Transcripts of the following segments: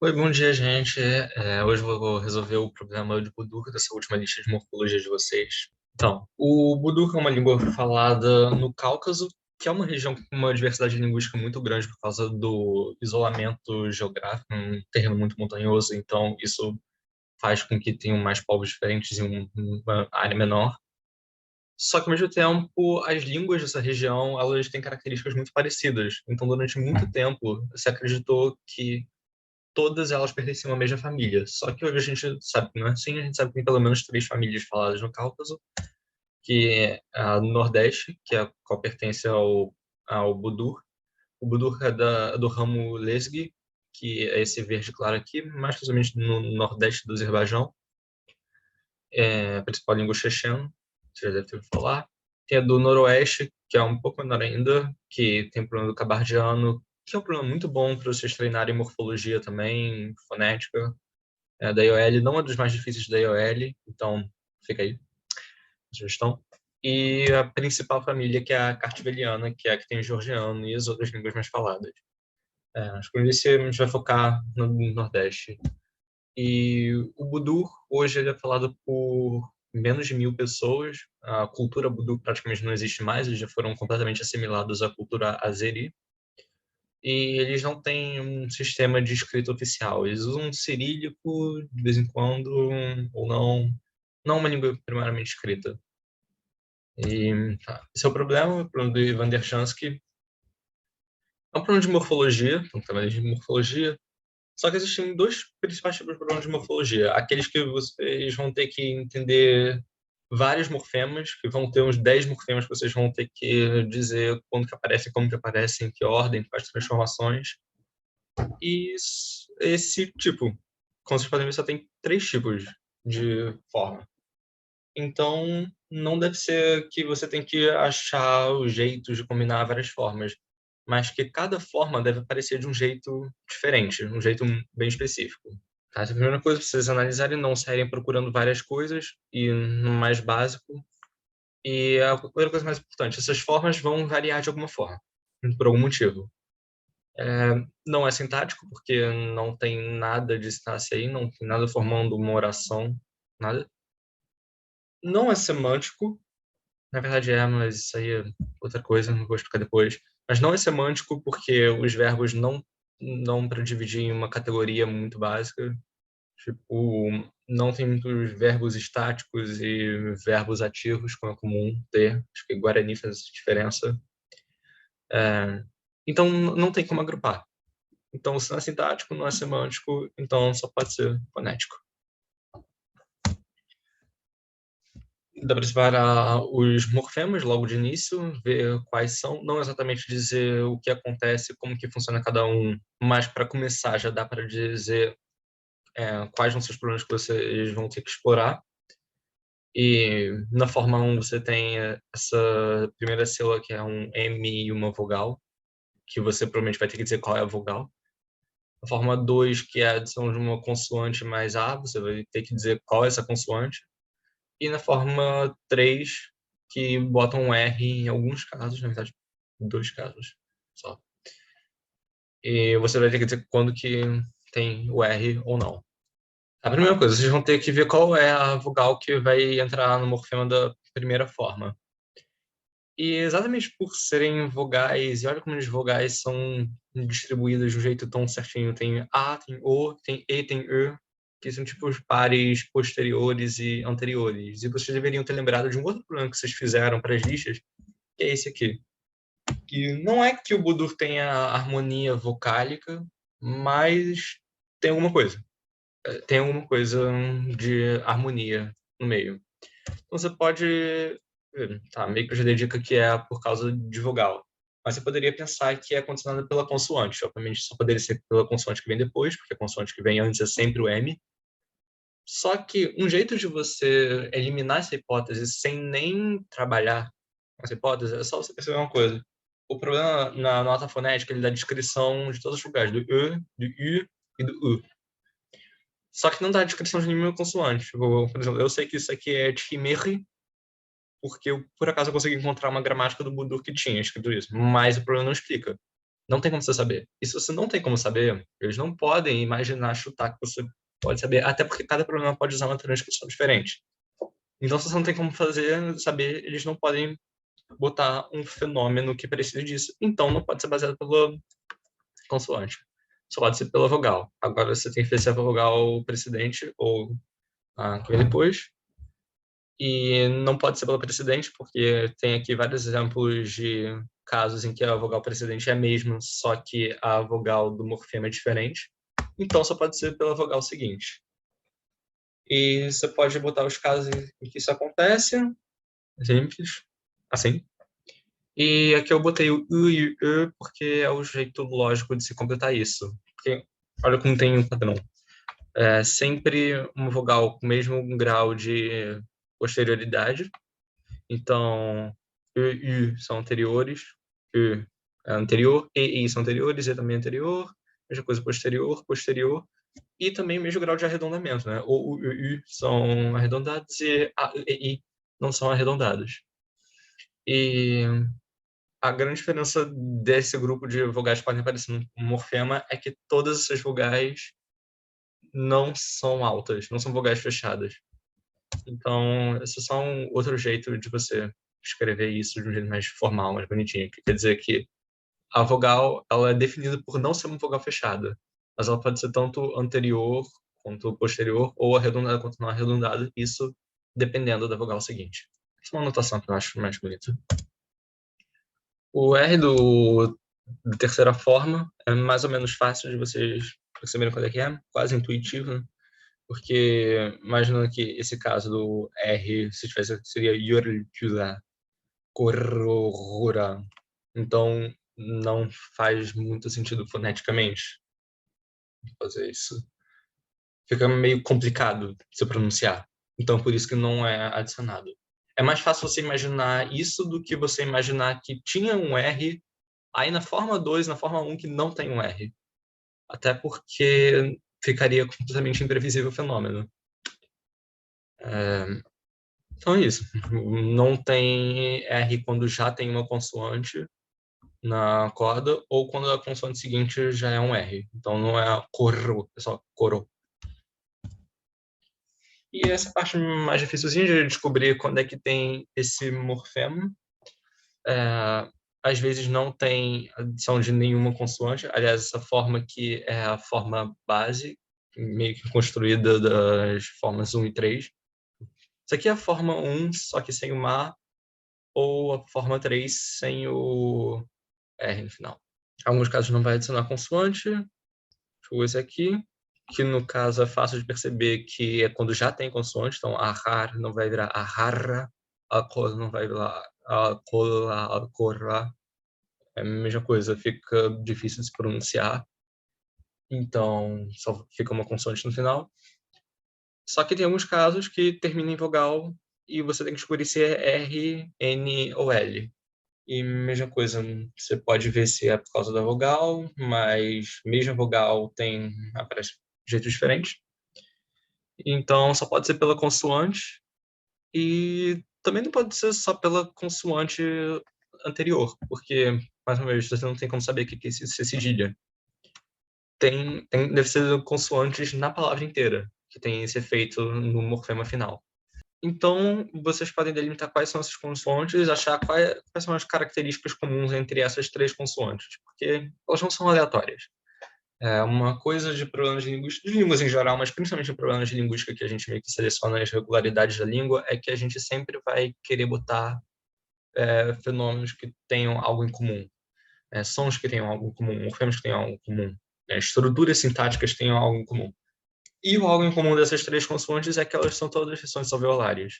Oi, bom dia, gente. Hoje eu vou resolver o problema de Buduk dessa última lista de morfologia de vocês. Então, o Buduk é uma língua falada no Cáucaso, que é uma região com uma diversidade linguística muito grande por causa do isolamento geográfico, um terreno muito montanhoso, então isso faz com que tenham mais povos diferentes em uma área menor. Só que, ao mesmo tempo, as línguas dessa região, elas têm características muito parecidas. Então, durante muito tempo, se acreditou que todas elas pertenciam à mesma família. Só que hoje a gente sabe que não é assim, a gente sabe que tem pelo menos três famílias faladas no Cáucaso, que é a Nordeste, que é a qual pertence ao Budur. O Budur é do ramo Lezgi, que é esse verde claro aqui, mais precisamente no Nordeste do Azerbaijão. É a principal língua chechena, você já deve ter ouvido falar. Tem a do Noroeste, que é um pouco menor ainda, que tem o problema do cabardiano, que é um problema muito bom para vocês treinarem morfologia também, fonética. Da IOL, não é dos mais difíceis da IOL, então fica aí a sugestão. E a principal família, que é a Kartveliana, que é a que tem o georgiano e as outras línguas mais faladas. Acho que nesse a gente vai focar no Nordeste. E o Budur, hoje, ele é falado por menos de 1.000 pessoas. A cultura Budur praticamente não existe mais, eles já foram completamente assimilados à cultura Azeri. E eles não têm um sistema de escrita oficial. Eles usam um cirílico de vez em quando, ou não. Não uma língua primariamente escrita. E esse é o problema do Ivan Dershansky. É um problema de morfologia, um trabalho de morfologia. Só que existem dois principais tipos de problemas de morfologia. Aqueles que vocês vão ter que entender vários morfemas, que vão ter uns 10 morfemas que vocês vão ter que dizer quando que aparecem, como que aparecem, em que ordem, quais transformações. E esse tipo, como vocês podem ver, só tem três tipos de forma. Então, não deve ser que você tem que achar os jeitos de combinar várias formas, mas que cada forma deve aparecer de um jeito diferente, um jeito bem específico. Tá? Essa é a primeira coisa, vocês analisarem, não saírem procurando várias coisas e no mais básico. E a primeira coisa mais importante, essas formas vão variar de alguma forma, por algum motivo. Não é sintático, porque não tem nada de sintaxe aí, não tem nada formando uma oração, nada. Não é semântico, na verdade é, mas isso aí é outra coisa, não vou explicar depois. Mas não é semântico porque os verbos não dão para dividir em uma categoria muito básica. Tipo, não tem muitos verbos estáticos e verbos ativos, como é comum ter. Acho que Guarani faz essa diferença. Então, não tem como agrupar. Então, se não é sintático, não é semântico, então só pode ser fonético. Dá para separar os morfemas logo de início, ver quais são, não exatamente dizer o que acontece, como que funciona cada um, mas para começar já dá para dizer quais vão ser os problemas que vocês vão ter que explorar. E na forma 1 você tem essa primeira sílaba que é um M e uma vogal, que você provavelmente vai ter que dizer qual é a vogal. A forma 2, que é a adição de uma consoante mais A, você vai ter que dizer qual é essa consoante. E na forma 3, que bota um R em alguns casos, na verdade, dois casos só. E você vai ter que dizer quando que tem o R ou não. A primeira coisa, vocês vão ter que ver qual é a vogal que vai entrar no morfema da primeira forma. E exatamente por serem vogais, e olha como as vogais são distribuídas de um jeito tão certinho. Tem A, tem O, tem E, tem E, que são tipo os pares posteriores e anteriores. E vocês deveriam ter lembrado de um outro problema que vocês fizeram para as listas, que é esse aqui. Que não é que o Budur tenha harmonia vocálica, mas tem alguma coisa. Tem alguma coisa de harmonia no meio. Então você pode. Tá, meio que eu já dei dica que é por causa de vogal. Mas você poderia pensar que é condicionada pela consoante. Obviamente só poderia ser pela consoante que vem depois, porque a consoante que vem antes é sempre o M. Só que um jeito de você eliminar essa hipótese sem nem trabalhar essa hipótese é só você perceber uma coisa. O problema na nota fonética ele dá descrição de todos os lugares, do E, do U e do U. Só que não dá descrição de nenhuma consoante. Tipo, por exemplo, eu sei que isso aqui é Tchimeri, porque eu, por acaso, eu consegui encontrar uma gramática do Budur que tinha escrito isso, mas o problema não explica. Não tem como você saber. E se você não tem como saber, eles não podem imaginar, chutar que você pode saber, até porque cada problema pode usar uma transcrição diferente. Então, se você não tem como saber, eles não podem botar um fenômeno que precise disso. Então, não pode ser baseado pela consoante. Só pode ser pela vogal. Agora, você tem que ver se é a vogal precedente ou a que vem depois. E não pode ser pela precedente, porque tem aqui vários exemplos de casos em que a vogal precedente é a mesma, só que a vogal do morfema é diferente. Então, só pode ser pela vogal seguinte. E você pode botar os casos em que isso acontece, simples, assim. E aqui eu botei o U e o E porque é o jeito lógico de se completar isso. Porque olha como tem um padrão. É sempre uma vogal com o mesmo grau de posterioridade. Então, E, U são anteriores, U é anterior, E, I são anteriores, E também é anterior, mesma coisa posterior, posterior, e também o mesmo grau de arredondamento, né? O U e o U são arredondados e A, E, I não são arredondados. E a grande diferença desse grupo de vogais que podem aparecer no morfema é que todas essas vogais não são altas, não são vogais fechadas. Então, esse é só um outro jeito de você escrever isso de um jeito mais formal, mais bonitinho. Que quer dizer que a vogal ela é definida por não ser uma vogal fechada, mas ela pode ser tanto anterior quanto posterior, ou arredondada quanto não arredondada, isso dependendo da vogal seguinte. Essa é uma anotação que eu acho mais bonita. O R da terceira forma é mais ou menos fácil de vocês perceberem qual é, quase intuitivo, né? Porque imaginando que esse caso do R, se tivesse, seria yorkula, corrora. Então, não faz muito sentido foneticamente fazer isso. Fica meio complicado de se pronunciar. Então, por isso que não é adicionado. É mais fácil você imaginar isso do que você imaginar que tinha um R aí na forma 2, na forma 1, que não tem um R. Até porque ficaria completamente imprevisível o fenômeno. Então é isso. Não tem R quando já tem uma consoante na corda, ou quando a consoante seguinte já é um R. Então não é corro, é só coro. E essa parte mais dificilzinha de descobrir quando é que tem esse morfema. É, às vezes não tem adição de nenhuma consoante. Aliás, essa forma aqui é a forma base, meio que construída das formas 1 e 3. Isso aqui é a forma 1, só que sem o MA, ou a forma 3 sem o R no final. Em alguns casos não vai adicionar consoante, tipo esse aqui, que no caso é fácil de perceber que é quando já tem consoante, então a har não vai virar a harra, a cor não vai virar a cola, a corra. É a mesma coisa, fica difícil de se pronunciar, então só fica uma consoante no final. Só que tem alguns casos que termina em vogal e você tem que descobrir se é R, N ou L. E mesma coisa, você pode ver se é por causa da vogal, mas mesmo a vogal aparece de jeito diferente. Então só pode ser pela consoante e também não pode ser só pela consoante anterior, porque, mais uma vez, você não tem como saber o que é esse cedilha. Deve ser consoantes na palavra inteira, que tem esse efeito no morfema final. Então, vocês podem delimitar quais são essas consoantes, achar quais são as características comuns entre essas três consoantes, porque elas não são aleatórias. É uma coisa de problemas de linguística, de línguas em geral, mas principalmente de problemas de linguística que a gente meio que seleciona as regularidades da língua, é que a gente sempre vai querer botar fenômenos que tenham algo em comum, sons que tenham algo em comum, morfemas que tenham algo em comum, estruturas sintáticas que tenham algo em comum. E o algo em comum dessas três consoantes é que elas são todas ressonâncias alveolares.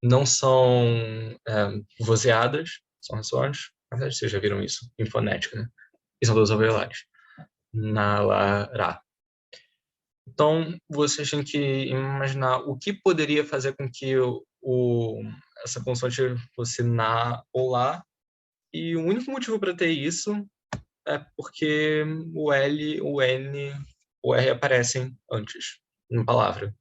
Não são vozeadas, são ressonantes. Na verdade, vocês já viram isso em fonética, né? E são todas alveolares. Na, la, ra. Então, vocês têm que imaginar o que poderia fazer com que essa consoante fosse na ou lá. E o único motivo para ter isso é porque o L, o N, o R aparecem antes, na palavra.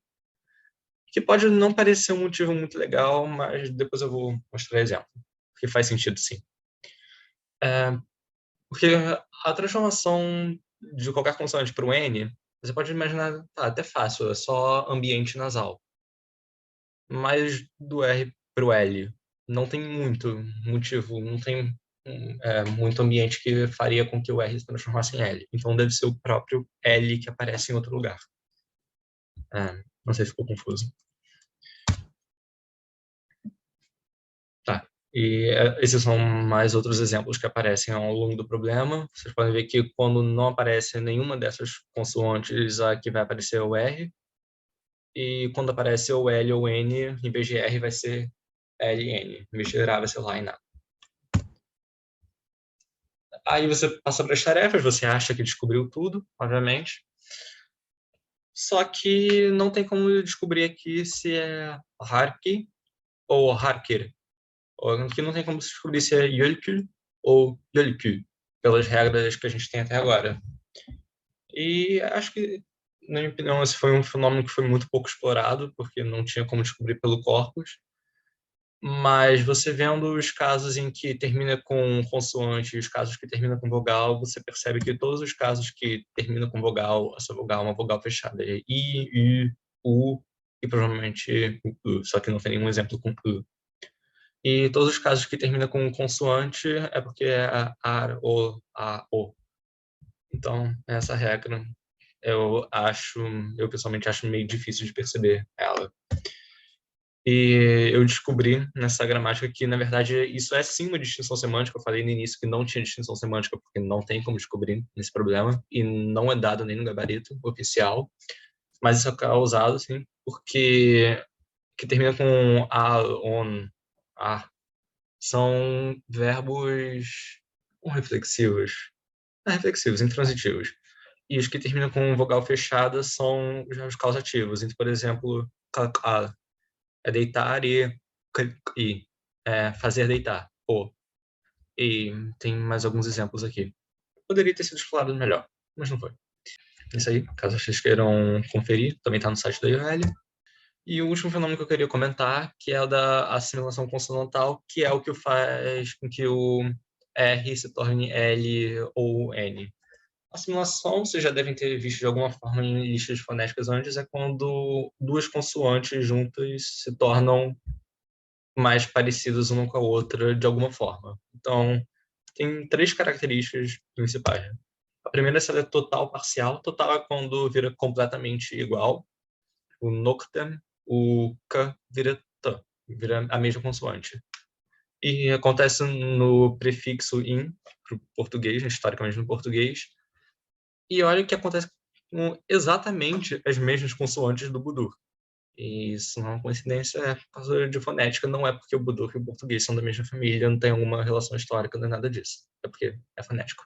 Que pode não parecer um motivo muito legal, mas depois eu vou mostrar exemplo. Que faz sentido, sim. Porque a transformação de qualquer consoante para o N, você pode imaginar, tá, até fácil, é só ambiente nasal. Mas do R para o L, não tem muito motivo, não tem muito ambiente que faria com que o R se transformasse em L. Então deve ser o próprio L que aparece em outro lugar. Não sei se ficou confuso. Tá. E esses são mais outros exemplos que aparecem ao longo do problema. Vocês podem ver que quando não aparece nenhuma dessas consoantes, aqui vai aparecer o R. E quando aparece o L ou N, em vez de R vai ser L e N. Em vez de virar, vai ser lá e nada. Aí você passa para as tarefas, você acha que descobriu tudo, obviamente. Só que não tem como descobrir aqui se é Harki ou Harker. Aqui não tem como descobrir se é Yölkü ou Yölkü, pelas regras que a gente tem até agora. E acho que, na minha opinião, esse foi um fenômeno que foi muito pouco explorado, porque não tinha como descobrir pelo corpus. Mas você vendo os casos em que termina com consoante e os casos que termina com vogal, você percebe que todos os casos que terminam com vogal, essa vogal é uma vogal fechada. É I, U e provavelmente o U, só que não tem nenhum exemplo com U. E todos os casos que terminam com consoante é porque é ar, o, a, o. Então, essa regra eu pessoalmente acho meio difícil de perceber ela. E eu descobri nessa gramática que, na verdade, isso é sim uma distinção semântica. Eu falei no início que não tinha distinção semântica porque não tem como descobrir nesse problema e não é dado nem no gabarito oficial. Mas isso é usado, sim, porque que termina com a, on, a, são verbos reflexivos. Reflexivos, intransitivos. E os que terminam com vogal fechada são os verbos causativos. Então, por exemplo, é deitar e fazer deitar. E tem mais alguns exemplos aqui. Poderia ter sido explorado melhor, mas não foi. Isso aí, caso vocês queiram conferir, também está no site da IOL. E o último fenômeno que eu queria comentar, que é o da assimilação consonantal, que é o que faz com que o R se torne L ou N. A assimilação, vocês já devem ter visto de alguma forma em listas fonéticas antes, é quando duas consoantes juntas se tornam mais parecidas uma com a outra de alguma forma. Então, tem três características principais. A primeira é se ela é total parcial. Total é quando vira completamente igual. O noctem, o k vira t, vira a mesma consoante. E acontece no prefixo in, para o português, historicamente no português. E olha que acontece com exatamente as mesmas consoantes do Budur. E isso não é uma coincidência, é por causa de fonética, não é porque o Buduk e o português são da mesma família, não tem alguma relação histórica, não é nada disso. É porque é fonético.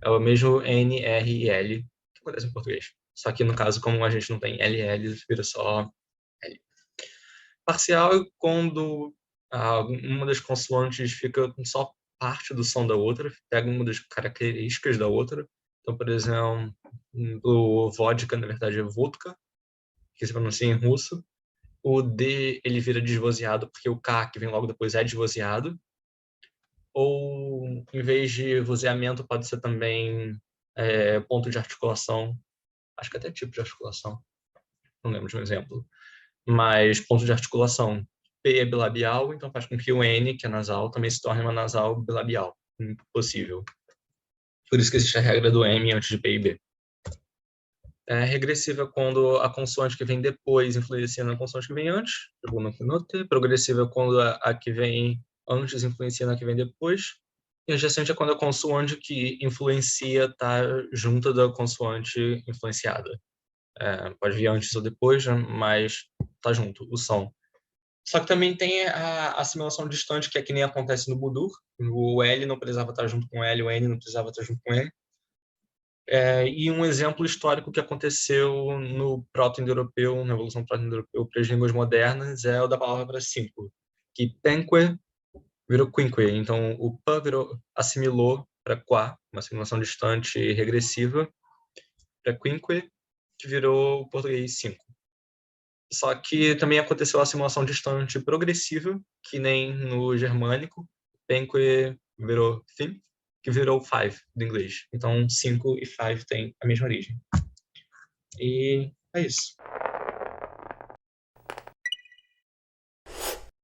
É o mesmo N, R e L que acontece em português. Só que no caso, como a gente não tem L, L, vira só L. Parcial é quando uma das consoantes fica com só parte do som da outra, pega uma das características da outra. Então, por exemplo, o vodka, na verdade, é vodka, que se pronuncia em russo. O D ele vira desvozeado porque o K, que vem logo depois, é desvozeado. Ou, em vez de vozeamento, pode ser também ponto de articulação. Acho que até tipo de articulação. Não lembro de um exemplo. Mas ponto de articulação. P é bilabial, então faz com que o N, que é nasal, também se torne uma nasal bilabial. Impossível. Por isso que existe a regra do M antes de P e B. Regressiva é quando a consoante que vem depois influencia na consoante que vem antes, tipo no T. Progressiva é quando a que vem antes influencia na que vem depois. E adjacente é quando a consoante que influencia está junto da consoante influenciada. Pode vir antes ou depois, mas está junto, o som. Só que também tem a assimilação distante, que é que nem acontece no Budur. O L não precisava estar junto com o L, o N não precisava estar junto com o N. E um exemplo histórico que aconteceu no proto-indo-europeu, na Revolução Proto-Indo-Europeu para as línguas modernas, é o da palavra cinco, que penque virou quinque. Então, o pa assimilou para qua, uma assimilação distante e regressiva, para quinque, que virou o português cinco. Só que também aconteceu a assimilação distante progressiva, que nem no germânico, penque virou fin, que virou five do inglês. Então, 5 e five têm a mesma origem. E é isso.